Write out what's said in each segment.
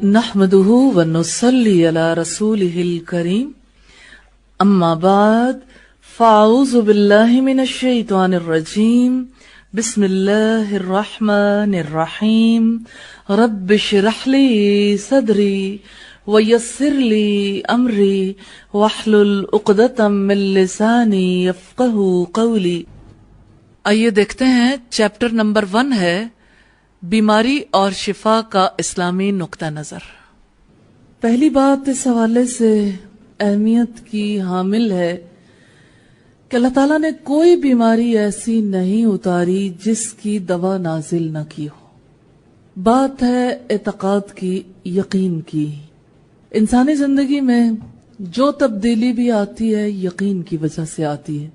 نحمده ونصلي على رسوله الكريم اما بعد فاعوذ بالله من الشيطان الرجيم بسم الله الرحمن الرحيم رب اشرح لي صدري ويسر لي امري واحلل عقدة من لساني يفقهوا قولي۔ آئیے دیکھتے ہیں چیپٹر نمبر 1 ہے بیماری اور شفا کا اسلامی نقطہ نظر۔ پہلی بات اس حوالے سے اہمیت کی حامل ہے کہ اللہ تعالیٰ نے کوئی بیماری ایسی نہیں اتاری جس کی دوا نازل نہ کی ہو۔ بات ہے اعتقاد کی، یقین کی۔ انسانی زندگی میں جو تبدیلی بھی آتی ہے یقین کی وجہ سے آتی ہے۔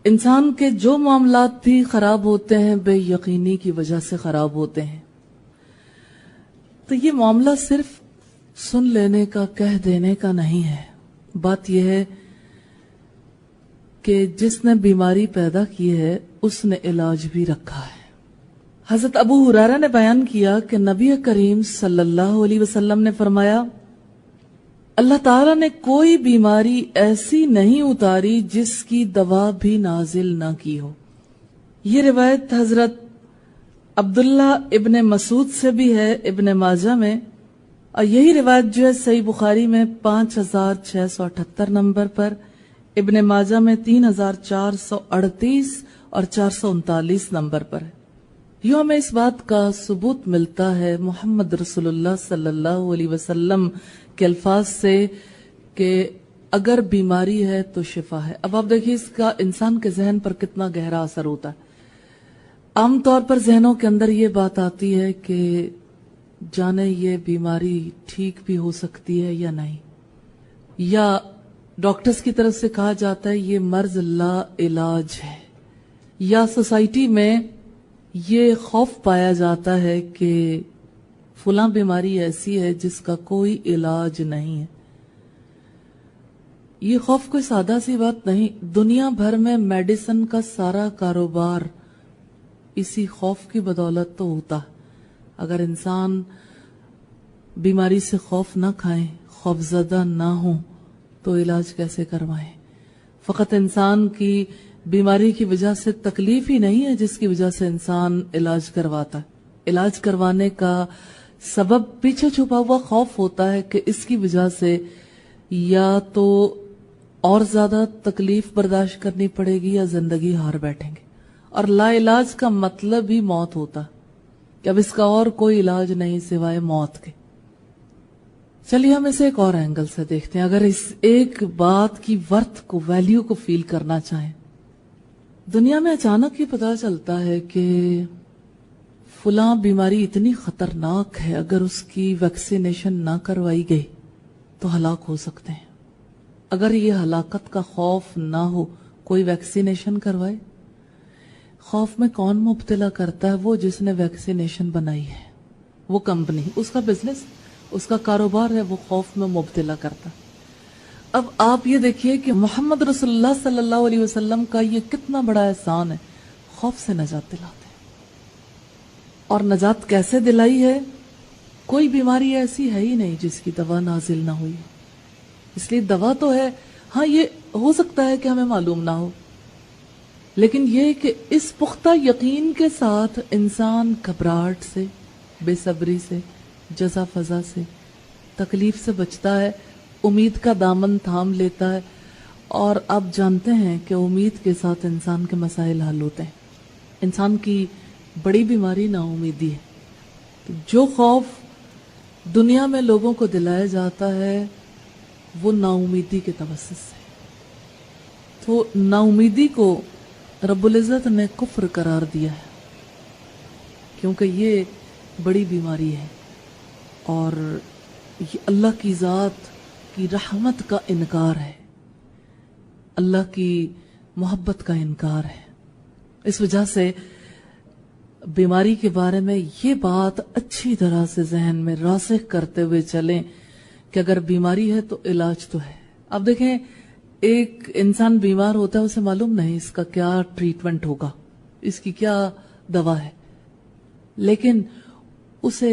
انسان کے جو معاملات بھی خراب ہوتے ہیں بے یقینی کی وجہ سے خراب ہوتے ہیں۔ تو یہ معاملہ صرف سن لینے کا، کہہ دینے کا نہیں ہے۔ بات یہ ہے کہ جس نے بیماری پیدا کی ہے اس نے علاج بھی رکھا ہے۔ حضرت ابو ہریرہ نے بیان کیا کہ نبی کریم صلی اللہ علیہ وسلم نے فرمایا، اللہ تعالیٰ نے کوئی بیماری ایسی نہیں اتاری جس کی دوا بھی نازل نہ کی ہو۔ یہ روایت حضرت عبداللہ ابن مسعود سے بھی ہے ابن ماجہ میں، اور یہی روایت جو ہے صحیح بخاری میں 5678 نمبر پر، ابن ماجہ میں 3438 اور 439 نمبر پر ہے۔ یوں ہمیں اس بات کا ثبوت ملتا ہے محمد رسول اللہ صلی اللہ علیہ وسلم کے الفاظ سے کہ اگر بیماری ہے تو شفا ہے۔ اب آپ دیکھیے اس کا انسان کے ذہن پر کتنا گہرا اثر ہوتا ہے۔ عام طور پر ذہنوں کے اندر یہ بات آتی ہے کہ جانے یہ بیماری ٹھیک بھی ہو سکتی ہے یا نہیں، یا ڈاکٹرز کی طرف سے کہا جاتا ہے یہ مرض لا علاج ہے، یا سوسائٹی میں یہ خوف پایا جاتا ہے کہ فلاں بیماری ایسی ہے جس کا کوئی علاج نہیں ہے۔ یہ خوف کوئی سادہ سی بات نہیں۔ دنیا بھر میں میڈیسن کا سارا کاروبار اسی خوف کی بدولت تو ہوتا۔ اگر انسان بیماری سے خوف نہ کھائیں، خوف زدہ نہ ہوں تو علاج کیسے کروائیں؟ فقط انسان کی بیماری کی وجہ سے تکلیف ہی نہیں ہے جس کی وجہ سے انسان علاج کرواتا ہے۔ علاج کروانے کا سبب پیچھے چھپا ہوا خوف ہوتا ہے کہ اس کی وجہ سے یا تو اور زیادہ تکلیف برداشت کرنی پڑے گی یا زندگی ہار بیٹھیں گے، اور لا علاج کا مطلب ہی موت ہوتا کہ اب اس کا اور کوئی علاج نہیں سوائے موت کے۔ چلیے ہم اسے ایک اور اینگل سے دیکھتے ہیں۔ اگر اس ایک بات کی ورتھ کو، ویلیو کو فیل کرنا چاہیں، دنیا میں اچانک یہ پتا چلتا ہے کہ فلاں بیماری اتنی خطرناک ہے، اگر اس کی ویکسینیشن نہ کروائی گئی تو ہلاک ہو سکتے ہیں۔ اگر یہ ہلاکت کا خوف نہ ہو، کوئی ویکسینیشن کروائے؟ خوف میں کون مبتلا کرتا ہے؟ وہ جس نے ویکسینیشن بنائی ہے، وہ کمپنی، اس کا بزنس، اس کا کاروبار ہے، وہ خوف میں مبتلا کرتا۔ اب آپ یہ دیکھیے کہ محمد رسول اللہ صلی اللہ علیہ وسلم کا یہ کتنا بڑا احسان ہے، خوف سے نجات دلاتے ہیں۔ اور نجات کیسے دلائی ہے؟ کوئی بیماری ایسی ہے ہی نہیں جس کی دوا نازل نہ ہوئی، اس لیے دوا تو ہے۔ ہاں یہ ہو سکتا ہے کہ ہمیں معلوم نہ ہو، لیکن یہ کہ اس پختہ یقین کے ساتھ انسان گھبراہٹ سے، بے صبری سے، جزا فضا سے، تکلیف سے بچتا ہے، امید کا دامن تھام لیتا ہے، اور آپ جانتے ہیں کہ امید کے ساتھ انسان کے مسائل حل ہوتے ہیں۔ انسان کی بڑی بیماری نا امیدی ہے۔ جو خوف دنیا میں لوگوں کو دلایا جاتا ہے وہ نا امیدی کے توسط سے، تو نا امیدی کو رب العزت نے کفر قرار دیا ہے، کیونکہ یہ بڑی بیماری ہے اور یہ اللہ کی ذات کی رحمت کا انکار ہے، اللہ کی محبت کا انکار ہے۔ اس وجہ سے بیماری کے بارے میں یہ بات اچھی طرح سے ذہن میں راسخ کرتے ہوئے چلیں کہ اگر بیماری ہے تو علاج تو ہے۔ اب دیکھیں، ایک انسان بیمار ہوتا ہے، اسے معلوم نہیں اس کا کیا ٹریٹمنٹ ہوگا، اس کی کیا دوا ہے، لیکن اسے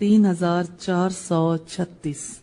3436।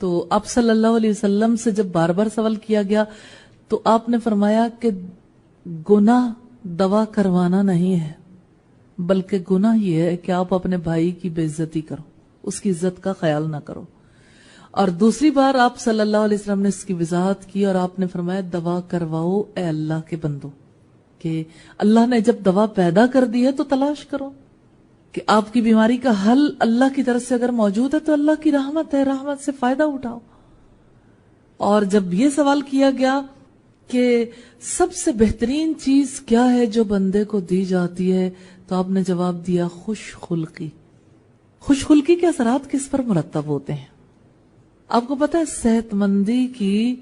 تو آپ صلی اللہ علیہ وسلم سے جب بار بار سوال کیا گیا تو آپ نے فرمایا کہ گناہ دوا کروانا نہیں ہے، بلکہ گناہ یہ ہے کہ آپ اپنے بھائی کی بے عزتی کرو، اس کی عزت کا خیال نہ کرو. اور دوسری بار آپ صلی اللہ علیہ وسلم نے اس کی وضاحت کی اور آپ نے فرمایا دوا کرواؤ اے اللہ کے بندو، کہ اللہ نے جب دوا پیدا کر دی ہے تو تلاش کرو کہ آپ کی بیماری کا حل اللہ کی طرف سے اگر موجود ہے تو اللہ کی رحمت ہے، رحمت سے فائدہ اٹھاؤ. اور جب یہ سوال کیا گیا کہ سب سے بہترین چیز کیا ہے جو بندے کو دی جاتی ہے، تو آپ نے جواب دیا خوش خلقی. خوش خلقی کے اثرات کس پر مرتب ہوتے ہیں؟ آپ کو پتا ہے صحت مندی کی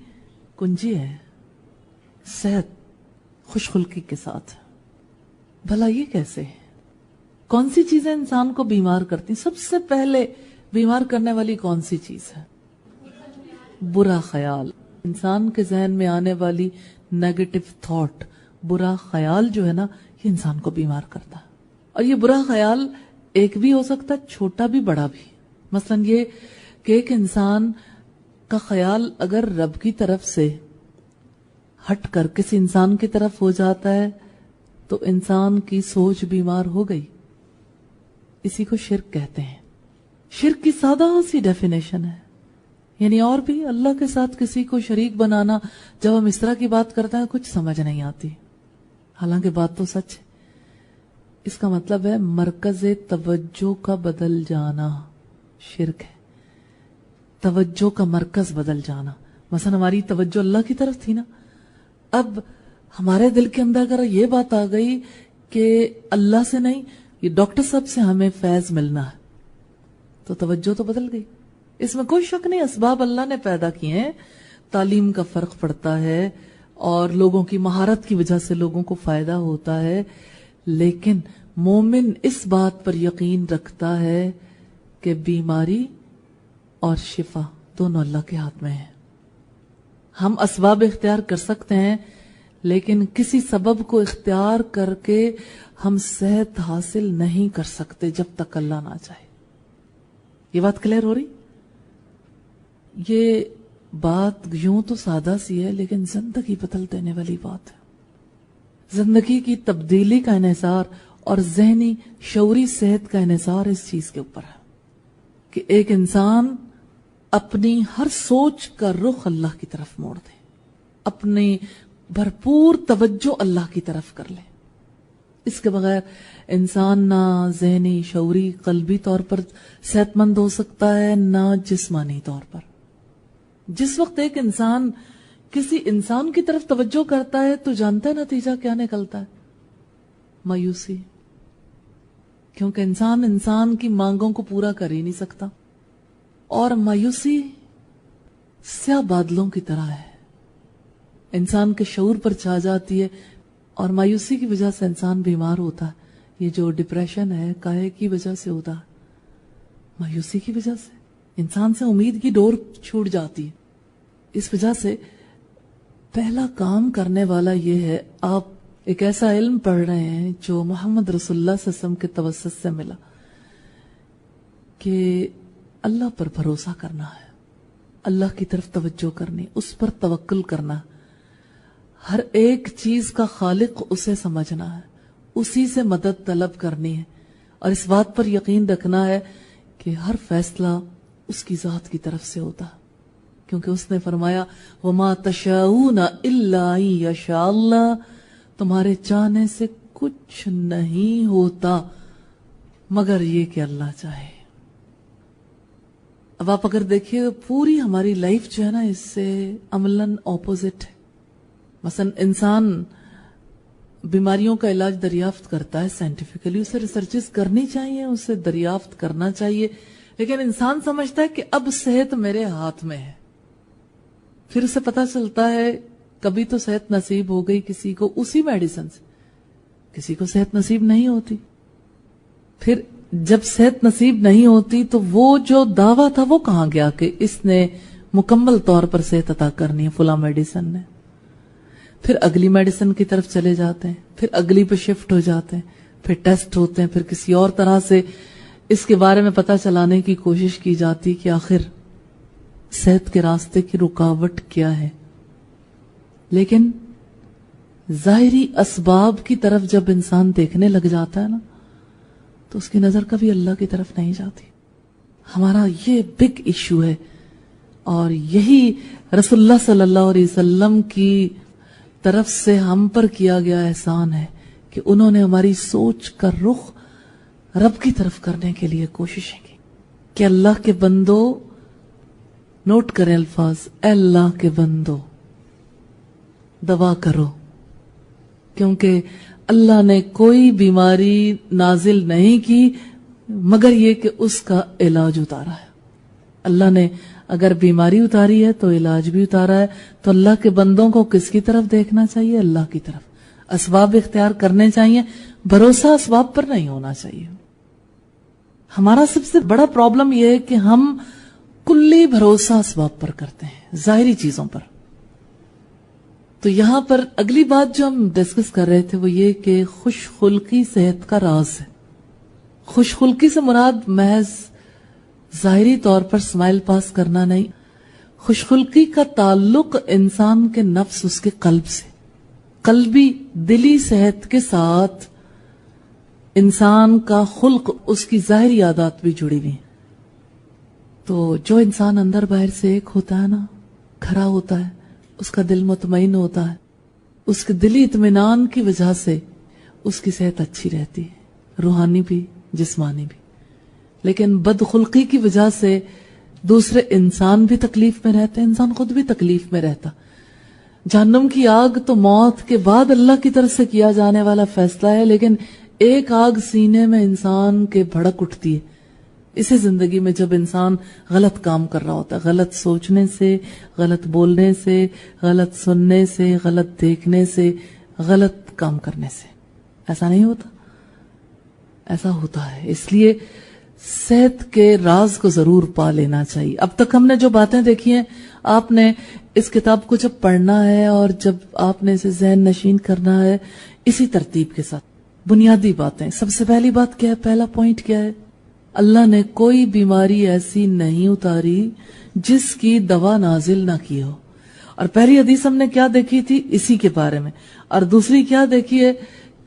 کنجی ہے صحت خوش خلقی کے ساتھ. بھلا یہ کیسے ہے؟ کون سی چیزیں انسان کو بیمار کرتی؟ سب سے پہلے بیمار کرنے والی کون سی چیز ہے؟ برا خیال. انسان کے ذہن میں آنے والی نیگیٹو تھاٹ، برا خیال جو ہے نا، یہ انسان کو بیمار کرتا ہے. اور یہ برا خیال ایک بھی ہو سکتا ہے، چھوٹا بھی بڑا بھی. مثلا یہ کہ ایک انسان کا خیال اگر رب کی طرف سے ہٹ کر کسی انسان کی طرف ہو جاتا ہے تو انسان کی سوچ بیمار ہو گئی. اسی کو شرک کہتے ہیں. شرک کی سادہ سی ڈیفینیشن ہے، یعنی اور بھی اللہ کے ساتھ کسی کو شریک بنانا. جب ہم اس طرح کی بات کرتے ہیں کچھ سمجھ نہیں آتی، حالانکہ بات تو سچ ہے. اس کا مطلب ہے مرکز توجہ کا بدل جانا شرک ہے. توجہ کا مرکز بدل جانا. مثلا ہماری توجہ اللہ کی طرف تھی نا، اب ہمارے دل کے اندر اگر یہ بات آ گئی کہ اللہ سے نہیں، یہ ڈاکٹر صاحب سے ہمیں فیض ملنا ہے، تو توجہ تو بدل گئی. اس میں کوئی شک نہیں، اسباب اللہ نے پیدا کیے ہیں. تعلیم کا فرق پڑتا ہے اور لوگوں کی مہارت کی وجہ سے لوگوں کو فائدہ ہوتا ہے، لیکن مومن اس بات پر یقین رکھتا ہے کہ بیماری اور شفا دونوں اللہ کے ہاتھ میں ہیں. ہم اسباب اختیار کر سکتے ہیں، لیکن کسی سبب کو اختیار کر کے ہم صحت حاصل نہیں کر سکتے جب تک اللہ نہ چاہے. یہ بات کلیئر ہو رہی؟ یہ بات یوں تو سادہ سی ہے، لیکن زندگی بدل دینے والی بات ہے. زندگی کی تبدیلی کا انحصار اور ذہنی شعوری صحت کا انحصار اس چیز کے اوپر ہے کہ ایک انسان اپنی ہر سوچ کا رخ اللہ کی طرف موڑ دے، اپنی بھرپور توجہ اللہ کی طرف کر لے. اس کے بغیر انسان نہ ذہنی شعوری قلبی طور پر صحت مند ہو سکتا ہے، نہ جسمانی طور پر. جس وقت ایک انسان کسی انسان کی طرف توجہ کرتا ہے تو جانتا ہے نتیجہ کیا نکلتا ہے؟ مایوسی. کیونکہ انسان کی مانگوں کو پورا کر ہی نہیں سکتا، اور مایوسی سیاہ بادلوں کی طرح ہے، انسان کے شعور پر چھا جاتی ہے اور مایوسی کی وجہ سے انسان بیمار ہوتا ہے. یہ جو ڈپریشن ہے کاہے کی وجہ سے ہوتا ہے؟ مایوسی کی وجہ سے. انسان سے امید کی ڈور چھوٹ جاتی ہے. اس وجہ سے پہلا کام کرنے والا یہ ہے، آپ ایک ایسا علم پڑھ رہے ہیں جو محمد رسول اللہ صلی اللہ علیہ وسلم کے توسط سے ملا، کہ اللہ پر بھروسہ کرنا ہے، اللہ کی طرف توجہ کرنی، اس پر توکل کرنا، ہر ایک چیز کا خالق اسے سمجھنا ہے، اسی سے مدد طلب کرنی ہے، اور اس بات پر یقین رکھنا ہے کہ ہر فیصلہ اس کی ذات کی طرف سے ہوتا ہے، کیونکہ اس نے فرمایا وَمَا تَشَاءُونَ إِلَّا أَن يَشَاءَ اللَّهُ، تمہارے چاہنے سے کچھ نہیں ہوتا مگر یہ کہ اللہ چاہے. اب آپ اگر دیکھیے پوری ہماری لائف جو ہے نا اس سے عملاً اپوزٹ ہے. مثلا انسان بیماریوں کا علاج دریافت کرتا ہے سائنٹیفکلی، اسے ریسرچز کرنی چاہیے، اسے دریافت کرنا چاہیے، لیکن انسان سمجھتا ہے کہ اب صحت میرے ہاتھ میں ہے. پھر اسے پتا چلتا ہے کبھی تو صحت نصیب ہو گئی کسی کو اسی میڈیسن سے، کسی کو صحت نصیب نہیں ہوتی. پھر جب صحت نصیب نہیں ہوتی تو وہ جو دعویٰ تھا وہ کہاں گیا کہ اس نے مکمل طور پر صحت عطا کرنی ہے فلاں میڈیسن نے. پھر اگلی میڈیسن کی طرف چلے جاتے ہیں، پھر اگلی پہ شفٹ ہو جاتے ہیں، پھر ٹیسٹ ہوتے ہیں، پھر کسی اور طرح سے اس کے بارے میں پتہ چلانے کی کوشش کی جاتی کہ آخر صحت کے راستے کی رکاوٹ کیا ہے. لیکن ظاہری اسباب کی طرف جب انسان دیکھنے لگ جاتا ہے نا تو اس کی نظر کبھی اللہ کی طرف نہیں جاتی. ہمارا یہ بگ ایشو ہے، اور یہی رسول اللہ صلی اللہ علیہ وسلم کی طرف سے ہم پر کیا گیا احسان ہے کہ انہوں نے ہماری سوچ کا رخ رب کی طرف کرنے کے لیے کوششیں کی کہ اللہ کے بندو، نوٹ کریں الفاظ، اے اللہ کے بندو دوا کرو، کیونکہ اللہ نے کوئی بیماری نازل نہیں کی مگر یہ کہ اس کا علاج اتارا ہے. اللہ نے اگر بیماری اتاری ہے تو علاج بھی اتارا ہے. تو اللہ کے بندوں کو کس کی طرف دیکھنا چاہیے؟ اللہ کی طرف. اسباب اختیار کرنے چاہیے، بھروسہ اسباب پر نہیں ہونا چاہیے. ہمارا سب سے بڑا پرابلم یہ ہے کہ ہم کلی بھروسہ اسباب پر کرتے ہیں، ظاہری چیزوں پر. تو یہاں پر اگلی بات جو ہم ڈسکس کر رہے تھے وہ یہ کہ خوش خلقی صحت کا راز ہے. خوش خلقی سے مراد محض ظاہری طور پر سمائل پاس کرنا نہیں. خوش خلقی کا تعلق انسان کے نفس، اس کے قلب سے، قلبی دلی صحت کے ساتھ انسان کا خلق، اس کی ظاہری عادات بھی جڑی ہوئی ہیں. تو جو انسان اندر باہر سے ایک ہوتا ہے نا، کھرا ہوتا ہے، اس کا دل مطمئن ہوتا ہے، اس کے دلی اطمینان کی وجہ سے اس کی صحت اچھی رہتی ہے، روحانی بھی جسمانی بھی. لیکن بدخلقی کی وجہ سے دوسرے انسان بھی تکلیف میں رہتے ہیں، انسان خود بھی تکلیف میں رہتا. جہنم کی آگ تو موت کے بعد اللہ کی طرف سے کیا جانے والا فیصلہ ہے، لیکن ایک آگ سینے میں انسان کے بھڑک اٹھتی ہے اسی زندگی میں جب انسان غلط کام کر رہا ہوتا ہے، غلط سوچنے سے، غلط بولنے سے، غلط سننے سے، غلط دیکھنے سے، غلط کام کرنے سے. ایسا نہیں ہوتا؟ ایسا ہوتا ہے. اس لیے صحت کے راز کو ضرور پا لینا چاہیے. اب تک ہم نے جو باتیں دیکھی ہیں، آپ نے اس کتاب کو جب پڑھنا ہے اور جب آپ نے اسے ذہن نشین کرنا ہے اسی ترتیب کے ساتھ. بنیادی باتیں. سب سے پہلی بات کیا ہے؟ پہلا پوائنٹ کیا ہے؟ اللہ نے کوئی بیماری ایسی نہیں اتاری جس کی دوا نازل نہ کی ہو. اور پہلی حدیث ہم نے کیا دیکھی تھی؟ اسی کے بارے میں. اور دوسری کیا دیکھی ہے؟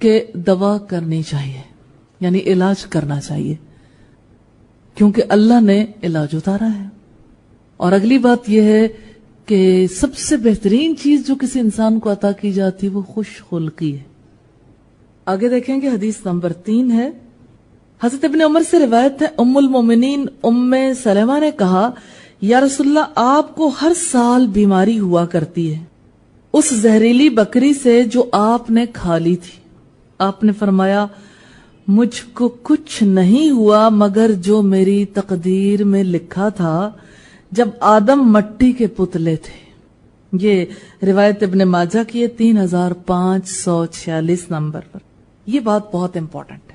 کہ دوا کرنی چاہیے، یعنی علاج کرنا چاہیے، کیونکہ اللہ نے علاج اتارا ہے. اور اگلی بات یہ ہے کہ سب سے بہترین چیز جو کسی انسان کو عطا کی جاتی وہ خوش خلقی ہے. آگے دیکھیں گے حدیث نمبر 3 ہے. حضرت ابن عمر سے روایت ہے، ام المومنین ام سلمہ نے کہا، یا رسول اللہ، آپ کو ہر سال بیماری ہوا کرتی ہے اس زہریلی بکری سے جو آپ نے کھا لی تھی. آپ نے فرمایا، مجھ کو کچھ نہیں ہوا مگر جو میری تقدیر میں لکھا تھا جب آدم مٹی کے پتلے تھے. یہ روایت ابن ماجہ کی ہے 3546 نمبر پر. یہ بات بہت امپورٹنٹ ہے.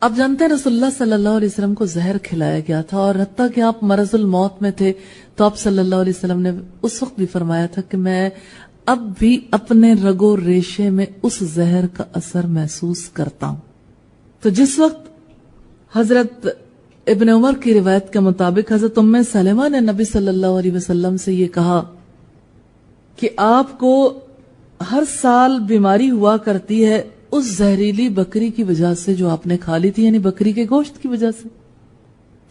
آپ جانتے ہیں رسول اللہ صلی اللہ علیہ وسلم کو زہر کھلایا گیا تھا، اور حتیٰ کہ آپ مرض الموت میں تھے تو آپ صلی اللہ علیہ وسلم نے اس وقت بھی فرمایا تھا کہ میں اب بھی اپنے رگو ریشے میں اس زہر کا اثر محسوس کرتا ہوں. تو جس وقت حضرت ابن عمر کی روایت کے مطابق حضرت ام سلمہ نے نبی صلی اللہ علیہ وسلم سے یہ کہا کہ آپ کو ہر سال بیماری ہوا کرتی ہے اس زہریلی بکری کی وجہ سے جو آپ نے کھا لی تھی، یعنی بکری کے گوشت کی وجہ سے،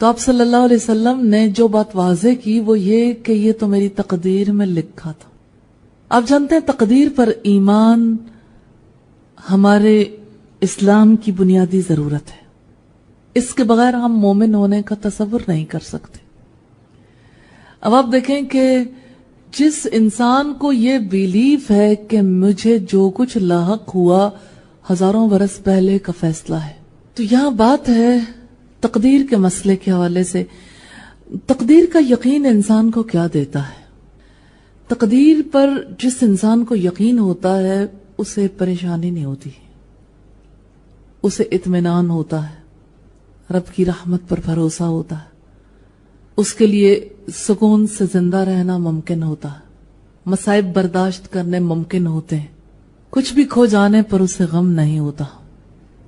تو آپ صلی اللہ علیہ وسلم نے جو بات واضح کی وہ یہ کہ یہ تو میری تقدیر میں لکھا تھا. آپ جانتے ہیں تقدیر پر ایمان ہمارے اسلام کی بنیادی ضرورت ہے. اس کے بغیر ہم مومن ہونے کا تصور نہیں کر سکتے. اب آپ دیکھیں کہ جس انسان کو یہ بیلیف ہے کہ مجھے جو کچھ لاحق ہوا ہزاروں برس پہلے کا فیصلہ ہے، تو یہاں بات ہے تقدیر کے مسئلے کے حوالے سے. تقدیر کا یقین انسان کو کیا دیتا ہے؟ تقدیر پر جس انسان کو یقین ہوتا ہے اسے پریشانی نہیں ہوتی، اسے اطمینان ہوتا ہے، رب کی رحمت پر بھروسہ ہوتا ہے، اس کے لیے سکون سے زندہ رہنا ممکن ہوتا ہے، مصائب برداشت کرنے ممکن ہوتے ہیں، کچھ بھی کھو جانے پر اسے غم نہیں ہوتا،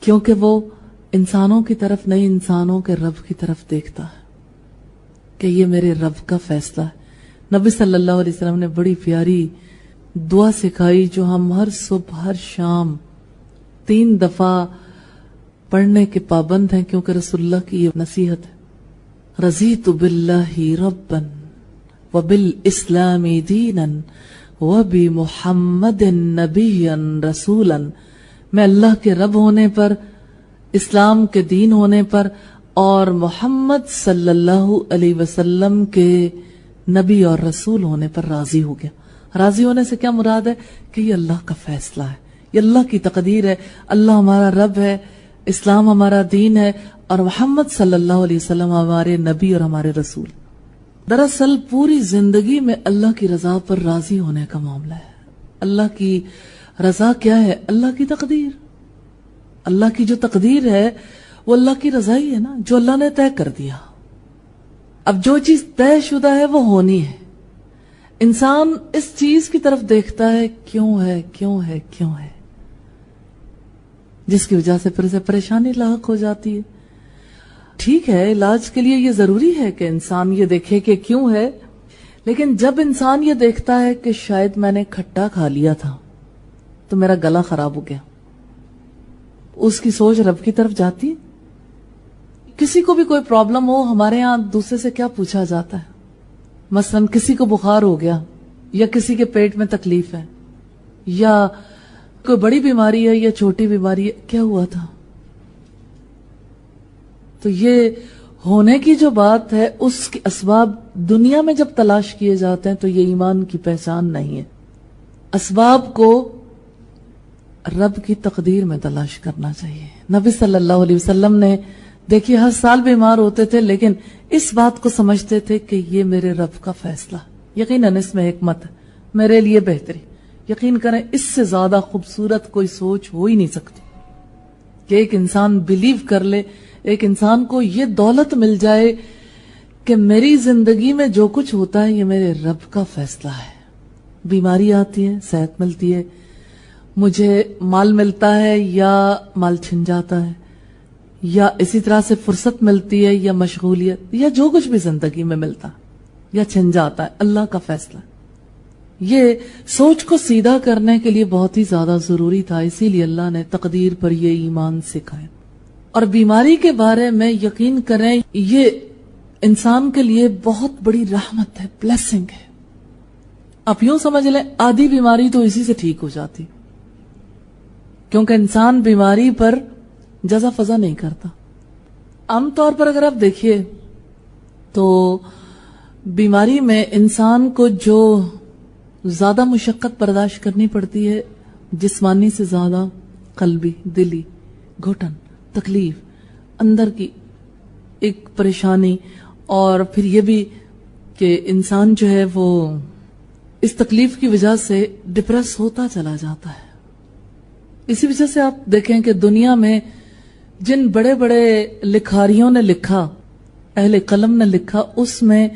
کیونکہ وہ انسانوں کی طرف نہیں، انسانوں کے رب کی طرف دیکھتا ہے. کہ یہ میرے رب کا فیصلہ ہے۔ نبی صلی اللہ علیہ وسلم نے بڑی پیاری دعا سکھائی جو ہم ہر صبح ہر شام 3 دفعہ پڑھنے کے پابند ہیں، کیونکہ رسول اللہ کی یہ نصیحت ہے۔ رضیت باللہ ربا وبالاسلام دینا وبمحمد نبیا رسولا، میں اللہ کے رب ہونے پر، اسلام کے دین ہونے پر اور محمد صلی اللہ علیہ وسلم کے نبی اور رسول ہونے پر راضی ہو گیا۔ راضی ہونے سے کیا مراد ہے کہ یہ اللہ کا فیصلہ ہے، یہ اللہ کی تقدیر ہے، اللہ ہمارا رب ہے، اسلام ہمارا دین ہے اور محمد صلی اللہ علیہ وسلم ہمارے نبی اور ہمارے رسول۔ دراصل پوری زندگی میں اللہ کی رضا پر راضی ہونے کا معاملہ ہے۔ اللہ کی رضا کیا ہے؟ اللہ کی تقدیر۔ اللہ کی جو تقدیر ہے وہ اللہ کی رضا ہی ہے نا، جو اللہ نے طے کر دیا۔ اب جو چیز طے شدہ ہے وہ ہونی ہے۔ انسان اس چیز کی طرف دیکھتا ہے کیوں ہے کیوں ہے کیوں ہے، جس کی وجہ سے پھر اسے پریشانی لاحق ہو جاتی ہے۔ ٹھیک ہے، علاج کے لیے یہ ضروری ہے کہ انسان یہ دیکھے کہ کیوں ہے، لیکن جب انسان یہ دیکھتا ہے کہ شاید میں نے کھٹا کھا لیا تھا تو میرا گلا خراب ہو گیا، اس کی سوچ رب کی طرف جاتی ہے۔ کسی کو بھی کوئی پرابلم ہو، ہمارے ہاں دوسرے سے کیا پوچھا جاتا ہے؟ مثلا کسی کو بخار ہو گیا یا کسی کے پیٹ میں تکلیف ہے یا کوئی بڑی بیماری ہے یا چھوٹی بیماری ہے، کیا ہوا تھا؟ تو یہ ہونے کی جو بات ہے اس کے اسباب دنیا میں جب تلاش کیے جاتے ہیں تو یہ ایمان کی پہچان نہیں ہے۔ اسباب کو رب کی تقدیر میں تلاش کرنا چاہیے۔ نبی صلی اللہ علیہ وسلم نے دیکھیے ہر سال بیمار ہوتے تھے لیکن اس بات کو سمجھتے تھے کہ یہ میرے رب کا فیصلہ، یقیناً اس میں حکمت ہے، میرے لیے بہتری۔ یقین کریں اس سے زیادہ خوبصورت کوئی سوچ ہو ہی نہیں سکتی کہ ایک انسان بلیو کر لے، ایک انسان کو یہ دولت مل جائے کہ میری زندگی میں جو کچھ ہوتا ہے یہ میرے رب کا فیصلہ ہے۔ بیماری آتی ہے، صحت ملتی ہے، مجھے مال ملتا ہے یا مال چھن جاتا ہے، یا اسی طرح سے فرصت ملتی ہے یا مشغولیت یا جو کچھ بھی زندگی میں ملتا یا چھن جاتا ہے، اللہ کا فیصلہ۔ یہ سوچ کو سیدھا کرنے کے لیے بہت ہی زیادہ ضروری تھا، اسی لیے اللہ نے تقدیر پر یہ ایمان سکھایا۔ اور بیماری کے بارے میں یقین کریں یہ انسان کے لیے بہت بڑی رحمت ہے، بلیسنگ ہے۔ آپ یوں سمجھ لیں آدھی بیماری تو اسی سے ٹھیک ہو جاتی، کیونکہ انسان بیماری پر جزا فضا نہیں کرتا۔ عام طور پر اگر آپ دیکھیے تو بیماری میں انسان کو جو زیادہ مشقت برداشت کرنی پڑتی ہے، جسمانی سے زیادہ قلبی، دلی، گھٹن، تکلیف، اندر کی ایک پریشانی، اور پھر یہ بھی کہ انسان جو ہے وہ اس تکلیف کی وجہ سے ڈپریس ہوتا چلا جاتا ہے۔ اسی وجہ سے آپ دیکھیں کہ دنیا میں جن بڑے بڑے لکھاریوں نے لکھا، اہل قلم نے لکھا، اس میں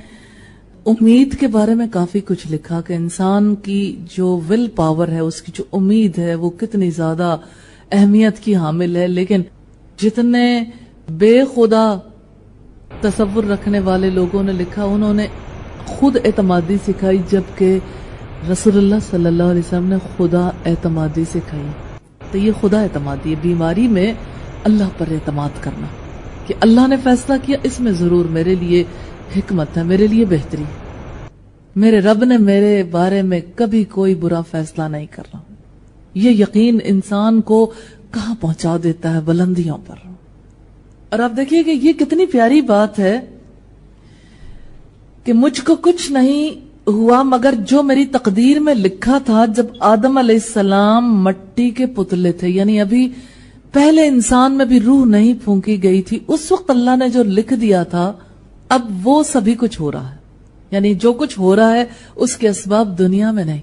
امید کے بارے میں کافی کچھ لکھا کہ انسان کی جو ول پاور ہے، اس کی جو امید ہے وہ کتنی زیادہ اہمیت کی حامل ہے۔ لیکن جتنے بے خدا تصور رکھنے والے لوگوں نے لکھا، انہوں نے خود اعتمادی سکھائی، جبکہ رسول اللہ صلی اللہ علیہ وسلم نے خدا اعتمادی سکھائی۔ تو یہ خدا اعتمادی ہے، بیماری میں اللہ پر اعتماد کرنا کہ اللہ نے فیصلہ کیا، اس میں ضرور میرے لیے حکمت ہے، میرے لیے بہتری ہے، میرے رب نے میرے بارے میں کبھی کوئی برا فیصلہ نہیں کرنا۔ یہ یقین انسان کو کہاں پہنچا دیتا ہے؟ بلندیوں پر۔ اور آپ دیکھیے کہ یہ کتنی پیاری بات ہے کہ مجھ کو کچھ نہیں ہوا مگر جو میری تقدیر میں لکھا تھا۔ جب آدم علیہ السلام مٹی کے پتلے تھے، یعنی ابھی پہلے انسان میں بھی روح نہیں پھونکی گئی تھی، اس وقت اللہ نے جو لکھ دیا تھا اب وہ سبھی کچھ ہو رہا ہے، یعنی جو کچھ ہو رہا ہے اس کے اسباب دنیا میں نہیں۔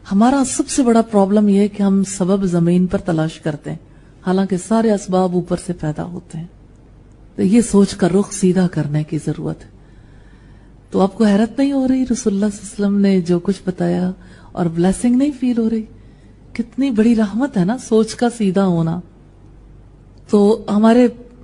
ہمارا سب سے بڑا پرابلم یہ ہے کہ ہم سبب زمین پر تلاش کرتے ہیں، حالانکہ سارے اسباب اوپر سے پیدا ہوتے ہیں۔ تو یہ سوچ کر رخ سیدھا کرنے کی ضرورت ہے۔ تو آپ کو حیرت نہیں ہو رہی رسول اللہ صلی اللہ علیہ وسلم نے جو کچھ بتایا، اور بلیسنگ نہیں فیل ہو رہی؟ کتنی بڑی رحمت ہے نا سوچ کا سیدھا ہونا۔ تو ہمارے